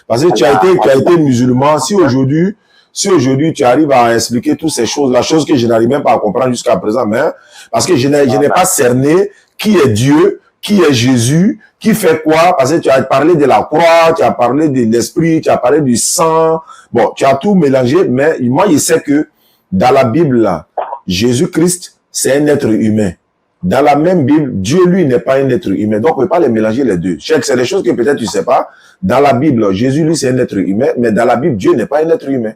Parce que tu as été musulman. Si aujourd'hui tu arrives à expliquer toutes ces choses, la chose que je n'arrive même pas à comprendre jusqu'à présent, mais parce que je n'ai pas cerné qui est Dieu, qui est Jésus, qui fait quoi, parce que tu as parlé de la croix, tu as parlé de l'esprit, tu as parlé du sang, bon, tu as tout mélangé, mais moi je sais que dans la Bible là, Jésus-Christ, c'est un être humain. Dans la même Bible, Dieu, lui, n'est pas un être humain. Donc, on ne peut pas les mélanger les deux. C'est des choses que peut-être tu ne sais pas. Dans la Bible, Jésus, lui, c'est un être humain, mais dans la Bible, Dieu n'est pas un être humain.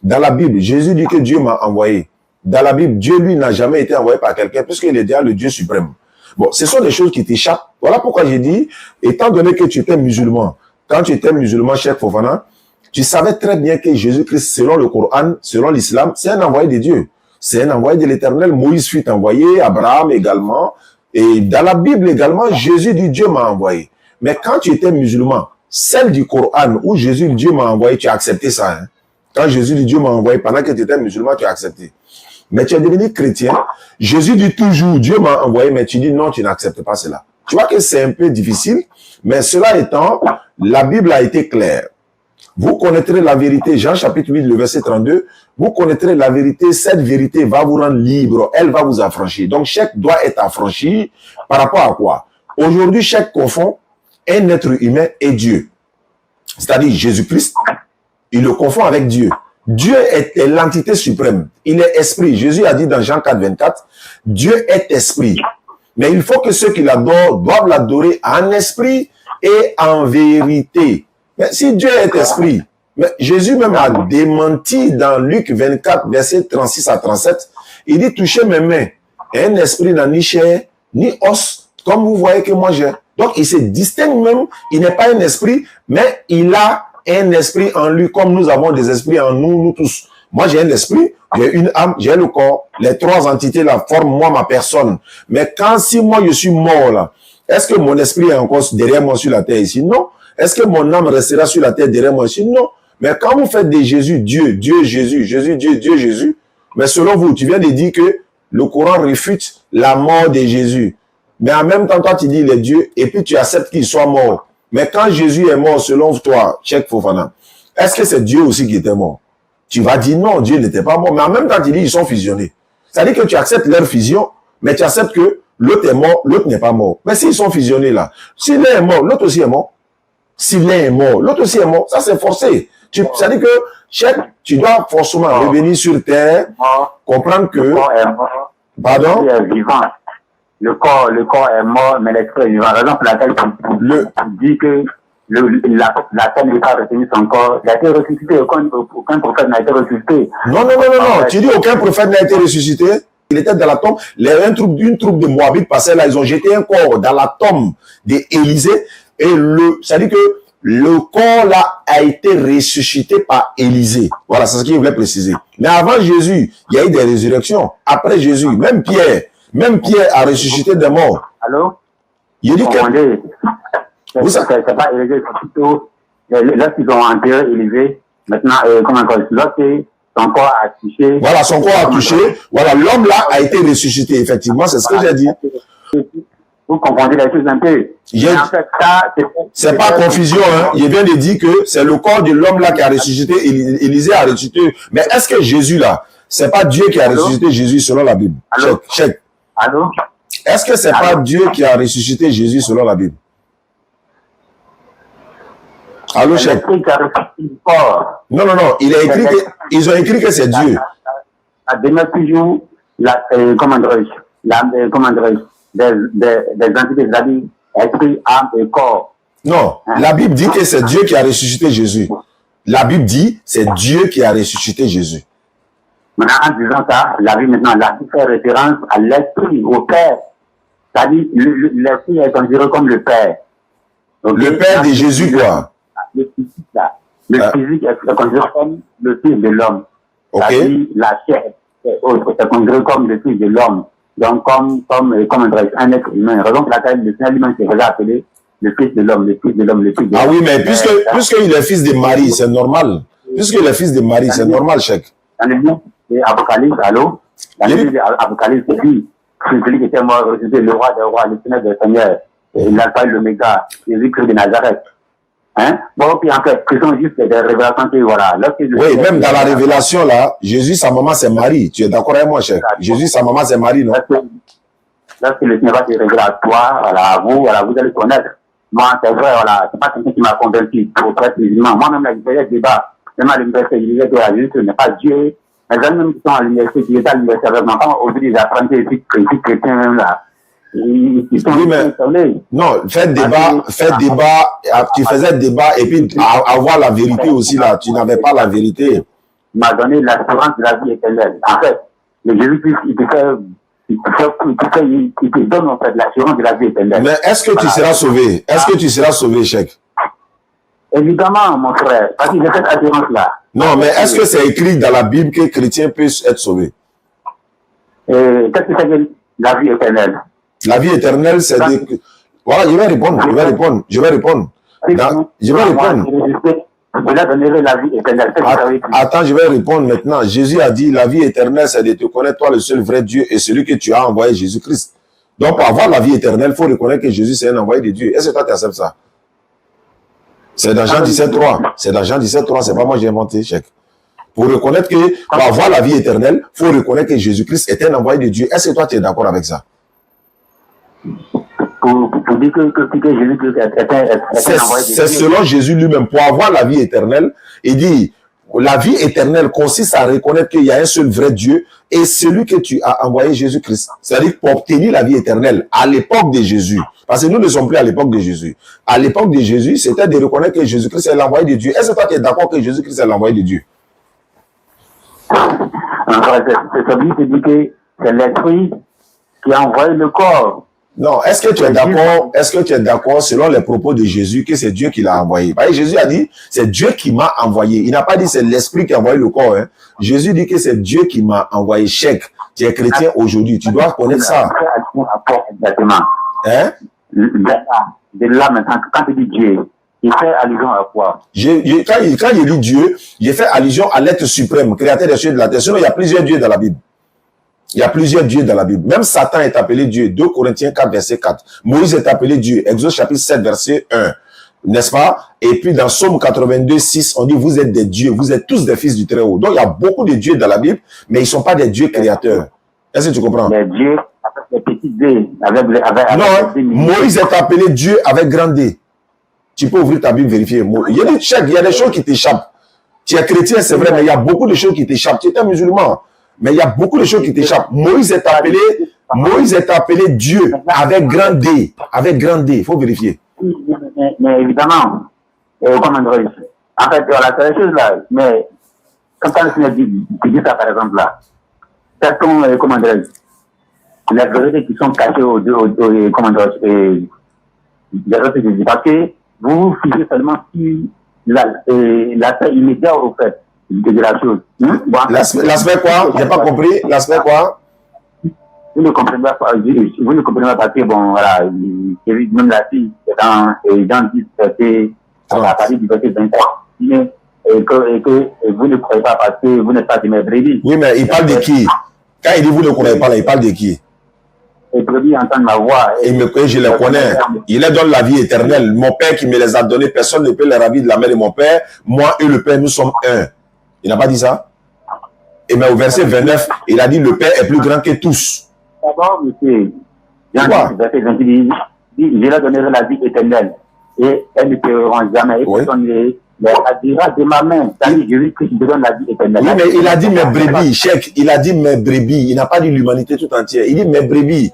Dans la Bible, Jésus dit que Dieu m'a envoyé. Dans la Bible, Dieu, lui, n'a jamais été envoyé par quelqu'un, puisqu'il est déjà le Dieu suprême. Bon, ce sont des choses qui t'échappent. Voilà pourquoi j'ai dit, étant donné que tu étais musulman, quand tu étais musulman, Cheikh Fofana, tu savais très bien que Jésus-Christ, selon le Coran, selon l'islam, c'est un envoyé de Dieu. C'est un envoyé de l'Éternel. Moïse fut envoyé, Abraham également. Et dans la Bible également, Jésus dit Dieu m'a envoyé. Mais quand tu étais musulman, celle du Coran où Jésus dit Dieu m'a envoyé, tu as accepté ça. Hein? Quand Jésus dit Dieu m'a envoyé, pendant que tu étais musulman, tu as accepté. Mais tu es devenu chrétien. Jésus dit toujours Dieu m'a envoyé, mais tu dis non, tu n'acceptes pas cela. Tu vois que c'est un peu difficile. Mais cela étant, la Bible a été claire. Vous connaîtrez la vérité, Jean chapitre 8, le verset 32, vous connaîtrez la vérité, cette vérité va vous rendre libre, elle va vous affranchir. Donc, chaque doit être affranchi par rapport à quoi? Aujourd'hui, chaque confond un être humain et Dieu. C'est-à-dire Jésus-Christ, il le confond avec Dieu. Dieu est l'entité suprême, il est esprit. Jésus a dit dans Jean 4, 24, Dieu est esprit. Mais il faut que ceux qui l'adorent doivent l'adorer en esprit et en vérité. Mais si Dieu est esprit, mais Jésus même a démenti dans Luc 24, verset 36 à 37, il dit, touchez mes mains. Et un esprit n'a ni chair, ni os, comme vous voyez que moi j'ai. Donc il se distingue même, il n'est pas un esprit, mais il a un esprit en lui, comme nous avons des esprits en nous, nous tous. Moi j'ai un esprit, j'ai une âme, j'ai le corps. Les trois entités là forment moi, ma personne. Mais si moi je suis mort là, est-ce que mon esprit est encore derrière moi sur la terre ici? Non. Est-ce que mon âme restera sur la terre derrière moi ici? Non. Mais quand vous faites de Jésus, Dieu, Dieu, Jésus, Jésus, Dieu, Dieu, Jésus, mais selon vous, tu viens de dire que le Coran réfute la mort de Jésus. Mais en même temps, toi, tu dis il est Dieu, et puis tu acceptes qu'il soit mort. Mais quand Jésus est mort, selon toi, Cheikh Fofana, est-ce que c'est Dieu aussi qui était mort? Tu vas dire non, Dieu n'était pas mort. Mais en même temps, tu dis ils sont fusionnés. C'est-à-dire que tu acceptes leur fusion, mais tu acceptes que l'autre est mort, l'autre n'est pas mort. Mais s'ils sont fusionnés là, si l'un est mort, l'autre aussi est mort. Si l'un est mort, l'autre aussi est mort. Ça, c'est forcé. C'est-à-dire que, Cheikh, tu dois forcément revenir sur terre, comprendre que... Le corps est mort. Pardon? Est vivant. Le corps est mort, mais l'esprit est vivant. La raison pour laquelle tu dis que la terre n'est pas retenue son corps, il a été ressuscité. Aucun prophète n'a été ressuscité. Non. Tu dis aucun prophète n'a été ressuscité? Il était dans la tombe. Une troupe de Moabites passait là. Ils ont jeté un corps dans la tombe d'Élisée. Et ça dit que le corps là a été ressuscité par Élisée. Voilà, c'est ce qu'il voulait préciser. Mais avant Jésus, il y a eu des résurrections. Après Jésus, même Pierre a ressuscité des morts. Allô? Il dit que... C'est pas Élisée, c'est plutôt... Lorsqu'ils ont enterré Élisée, maintenant, lorsque son corps a touché... Voilà, son corps a touché. Voilà, l'homme là a été ressuscité, effectivement, c'est ce que j'ai dit. Vous confondez les choses un peu. En fait, c'est pas confusion, hein. Il vient de dire que c'est le corps de l'homme là qui a ressuscité, Élisée a ressuscité. Mais est-ce que Jésus là, c'est pas Dieu qui a ressuscité Jésus selon la Bible? Check. Allô? Est-ce que c'est pas Dieu qui a ressuscité Jésus selon la Bible? Allô, Cheikh? Non. Ils ont écrit que c'est Dieu. Ça demeure toujours des entités, c'est-à-dire esprit, âme et corps. Non, la Bible dit que c'est Dieu qui a ressuscité Jésus. La Bible dit c'est Dieu qui a ressuscité Jésus. Maintenant, en disant ça, la Bible maintenant fait référence à l'esprit, au Père. C'est-à-dire l'esprit est considéré comme le Père. Donc, le Père de Jésus, quoi? Le physique, là. Le physique est considéré comme le Fils de l'homme. Okay. La chair est considéré comme le Fils de l'homme. Donc, comme un être humain. Raison pour laquelle le Seigneur lui-même s'est appelé le Fils de l'homme, le Fils de l'homme, le Fils de l'homme. Ah oui, mais puisqu'il est fils de Marie, c'est normal. Puisqu'il est fils de Marie, c'est normal, Cheikh. Dans le livre d'Apocalypse, allô? Dans le livre d'Apocalypse, c'est lui celui qui était mort, ressuscité, le roi des rois, le Seigneur des seigneurs, l'alpha et l'oméga, Jésus-Christ de Nazareth. Hein? Bon, puis en fait, ce sont juste des révélations que, voilà. Oui, même dans la révélation, là, Jésus, sa maman, c'est Marie. Tu es d'accord avec moi, chef? Jésus, sa maman, c'est Marie, non? Lorsque le Seigneur va se révéler à toi, voilà, vous allez connaître. Moi, c'est vrai, voilà, c'est pas quelqu'un qui m'a convaincu pour être musulman. Moi-même, là, j'ai fait débat. Même à l'université, je disais que la Jésus, ce n'est pas Dieu. Les amis qui sont à l'université, qui étaient à l'université avec moi, quand aujourd'hui, les apprentis ici, chrétiens, même là, ils sont étonnés. Non, faites débat, tu faisais débat et puis avoir la vérité aussi là, tu n'avais pas la vérité. Il m'a donné l'assurance de la vie éternelle. En fait, le Jésus-Christ, il te donne en fait l'assurance de la vie éternelle. Mais est-ce que tu seras sauvé? Est-ce que tu seras sauvé, Cheikh? Évidemment, mon frère, parce qu'il y a cette assurance-là. Non, mais est-ce que c'est écrit dans la Bible que les chrétiens peuvent être sauvés? Qu'est-ce que c'est que la vie éternelle? La vie éternelle, c'est des... Voilà, je vais répondre. Attends, je vais répondre maintenant. Jésus a dit, la vie éternelle, c'est de te connaître, toi, le seul vrai Dieu, et celui que tu as envoyé, Jésus-Christ. Donc, pour avoir la vie éternelle, il faut reconnaître que Jésus, c'est un envoyé de Dieu. Est-ce que toi, tu acceptes ça? C'est dans Jean 17,3. C'est dans Jean 17,3. C'est pas moi qui j'ai inventé, Cheikh. Pour reconnaître que, pour avoir la vie éternelle, il faut reconnaître que Jésus-Christ est un envoyé de Dieu. Est-ce que toi, tu es d'accord avec ça? Pour dire que Jésus-Christ est un envoyé de Dieu. C'est selon Jésus lui-même. Pour avoir la vie éternelle, il dit, la vie éternelle consiste à reconnaître qu'il y a un seul vrai Dieu et celui que tu as envoyé, Jésus-Christ. C'est-à-dire pour obtenir la vie éternelle à l'époque de Jésus. Parce que nous ne sommes plus à l'époque de Jésus. À l'époque de Jésus, c'était de reconnaître que Jésus-Christ est l'envoyé de Dieu. Est-ce que toi, tu es d'accord que Jésus-Christ est l'envoyé de Dieu? C'est celui qui dit que c'est l'esprit qui a envoyé le corps. Non, est-ce que tu es d'accord? Est-ce que tu es d'accord selon les propos de Jésus que c'est Dieu qui l'a envoyé? Parce que Jésus a dit, c'est Dieu qui m'a envoyé. Il n'a pas dit c'est l'esprit qui a envoyé le corps. Hein. Jésus dit que c'est Dieu qui m'a envoyé. Cheikh, tu es chrétien aujourd'hui, tu dois connaître ça. Exactement. Hein? De là maintenant, quand tu dis Dieu, il fait allusion à quoi? Quand il dit Dieu, il fait allusion à l'être suprême, créateur des cieux et de la terre. Sinon, il y a plusieurs dieux dans la Bible. Il y a plusieurs dieux dans la Bible. Même Satan est appelé Dieu. 2 Corinthiens 4, verset 4. Moïse est appelé Dieu. Exode chapitre 7, verset 1. N'est-ce pas? Et puis dans Psaume 82, 6, on dit vous êtes des dieux. Vous êtes tous des fils du Très-Haut. Donc il y a beaucoup de dieux dans la Bible, mais ils ne sont pas des dieux créateurs. Est-ce que tu comprends? Les dieux avec les petits D. Non, Moïse est appelé Dieu avec grand D. Tu peux ouvrir ta Bible, vérifier. Il y a des choses qui t'échappent. Tu es chrétien, c'est vrai, mais il y a beaucoup de choses qui t'échappent. Tu es un musulman. Mais il y a beaucoup de choses qui t'échappent. Moïse est appelé Dieu avec grand D. Avec grand D. Il faut vérifier. Mais évidemment, comment dire, en fait, voilà, c'est la chose là. Mais quand le Seigneur dit ça, par exemple, là, quelles sont, comment dire, les vérités qui sont cachées comment dire, parce que vous vous figez seulement sur l'aspect immédiat au fait de la chose. L'aspect quoi? J'ai pas compris. L'aspect quoi? Vous ne comprenez pas parce que, bon, voilà, même la fille, dans 10, c'était à partir du verset 23. Et que vous ne croyez pas parce que vous n'êtes pas de mes brebis. Oui, mais il parle de qui? Quand il dit vous ne croyez pas, là, il parle de qui? Les brebis entendent ma voix. Je les connais. Il leur donne la vie éternelle. Mon Père qui me les a donnés, personne ne peut les ravir de la main de mon Père. Moi et le Père, nous sommes un. Il n'a pas dit ça? Et mais au verset 29, il a dit le Père est plus grand que tous. D'abord, monsieur, verset 28 dit, je leur donnerai la vie éternelle. Et elles ne péreront jamais. Et personne ne les dira de ma main. C'est-à-dire, Jésus-Christ donne la vie éternelle. Oui, mais il a dit mes brebis, Cheikh. Il a dit mes brebis. Il n'a pas dit l'humanité tout entière. Il dit mes brebis.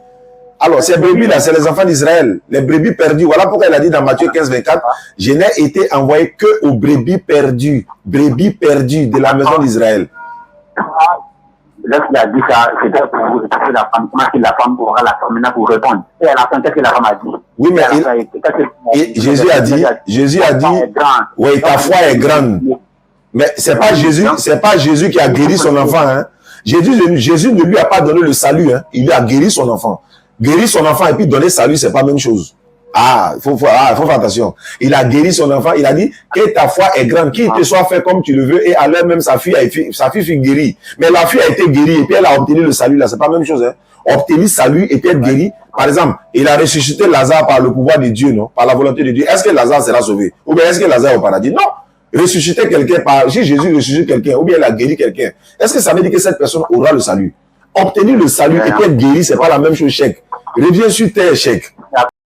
Alors, ces brebis-là, c'est les enfants d'Israël. Les brebis perdues. Voilà pourquoi il a dit dans Matthieu 15, 24, je n'ai été envoyé que aux brebis perdues. Brebis perdues de la maison d'Israël. Lorsqu'il a dit ça, c'était pour que la femme, comment la femme aura la femme maintenant pour répondre. Et à la fin, qu'est-ce que la femme a dit? Oui, mais Jésus a dit, oui, ta foi est grande. Mais c'est pas Jésus qui a guéri son enfant, hein. Jésus ne lui a pas donné le salut, hein. Il lui a guéri son enfant. Guérir son enfant et puis donner salut, c'est pas la même chose. faut faire attention. Il a guéri son enfant, il a dit que ta foi est grande, qu'il te soit fait comme tu le veux, et à l'heure même sa fille fut guérie. Mais la fille a été guérie et puis elle a obtenu le salut là, c'est pas la même chose. Hein. Obtenir salut et puis être guéri. Par exemple, il a ressuscité Lazare par le pouvoir de Dieu, non? Par la volonté de Dieu. Est-ce que Lazare sera sauvé? Ou bien est-ce que Lazare est au paradis? Non. Ressusciter quelqu'un si Jésus ressuscite quelqu'un, ou bien il a guéri quelqu'un, est-ce que ça veut dire que cette personne aura le salut? Obtenir le salut et puis être guéri, c'est pas la même chose, chèque. Reviens sur terre, chèque.